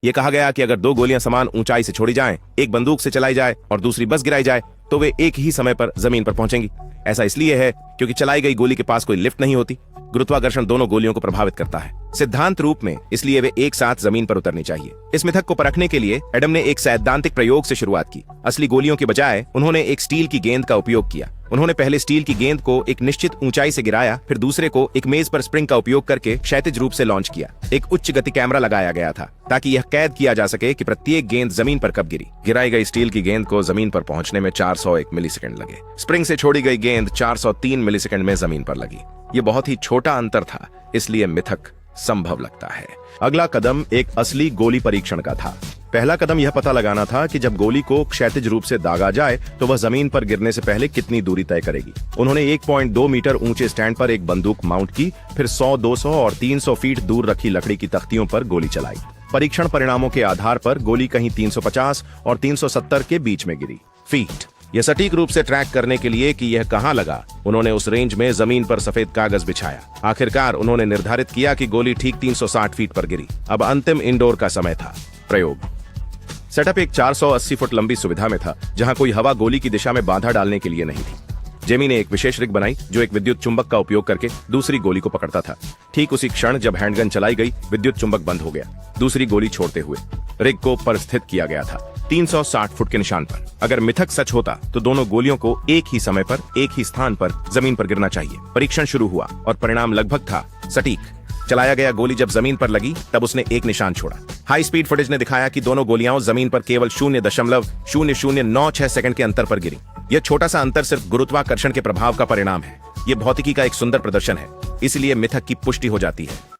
ये कहा गया कि अगर दो गोलियां समान ऊंचाई से छोड़ी जाएं, एक बंदूक से चलाई जाए और दूसरी बस गिराई जाए, तो वे एक ही समय पर जमीन पर पहुंचेंगी। ऐसा इसलिए है क्योंकि चलाई गई गोली के पास कोई लिफ्ट नहीं होती। गुरुत्वाकर्षण दोनों गोलियों को प्रभावित करता है सिद्धांत रूप में, इसलिए वे एक साथ जमीन पर उतरनी चाहिए। इस मिथक को परखने के लिए एडम ने एक सैद्धांतिक प्रयोग से शुरुआत की। असली गोलियों के बजाय उन्होंने एक स्टील की गेंद का उपयोग किया। उन्होंने पहले स्टील की गेंद को एक निश्चित ऊंचाई से गिराया, फिर दूसरे को एक मेज पर स्प्रिंग का उपयोग करके क्षैतिज रूप से लॉन्च किया। एक उच्च गति कैमरा लगाया गया था ताकि यह कैद किया जा सके कि प्रत्येक गेंद जमीन पर कब गिरी। गिराई गई स्टील की गेंद को जमीन पर पहुंचने में 401 मिलीसेकंड लगे। स्प्रिंग से छोड़ी गई गेंद 403 मिलीसेकंड में जमीन पर लगी। ये बहुत ही छोटा अंतर था, इसलिए मिथक संभव लगता है। अगला कदम एक असली गोली परीक्षण का था। पहला कदम यह पता लगाना था कि जब गोली को क्षैतिज रूप से दागा जाए तो वह जमीन पर गिरने से पहले कितनी दूरी तय करेगी। उन्होंने 1.2 मीटर ऊंचे स्टैंड पर एक बंदूक माउंट की, फिर 100, 200 और 300 फीट दूर रखी लकड़ी की तख्तियों पर गोली चलाई। परीक्षण परिणामों के आधार पर गोली कहीं 350 और 370 के बीच में गिरी फीट। यह सटीक रूप से ट्रैक करने के लिए कि यह कहां लगा, उन्होंने उस रेंज में जमीन पर सफेद कागज बिछाया। आखिरकार उन्होंने निर्धारित किया कि गोली ठीक 360 फीट पर गिरी। अब अंतिम इंडोर का समय था। प्रयोग। सेटअप एक 480 फुट लंबी सुविधा में था, जहां कोई हवा गोली की दिशा में बाधा डालने के लिए नहीं थी। जेमी ने एक विशेष रिग बनाई जो एक विद्युत चुंबक का उपयोग करके दूसरी गोली को पकड़ता था। ठीक उसी क्षण जब हैंडगन चलाई गई, विद्युत चुंबक बंद हो गया। दूसरी गोली छोड़ते हुए रिग को पर स्थित किया गया था 360 फुट के निशान पर। अगर मिथक सच होता तो दोनों गोलियों को एक ही समय पर एक ही स्थान पर जमीन पर गिरना चाहिए। परीक्षण शुरू हुआ और परिणाम लगभग था सटीक। चलाया गया गोली जब जमीन पर लगी तब उसने एक निशान छोड़ा। हाई स्पीड फुटेज ने दिखाया कि दोनों गोलियां जमीन पर केवल 0.0096 सेकंड के अंतर पर गिरी। यह छोटा सा अंतर सिर्फ गुरुत्वाकर्षण के प्रभाव का परिणाम है। यह भौतिकी का एक सुंदर प्रदर्शन है, इसलिए मिथक की पुष्टि हो जाती है।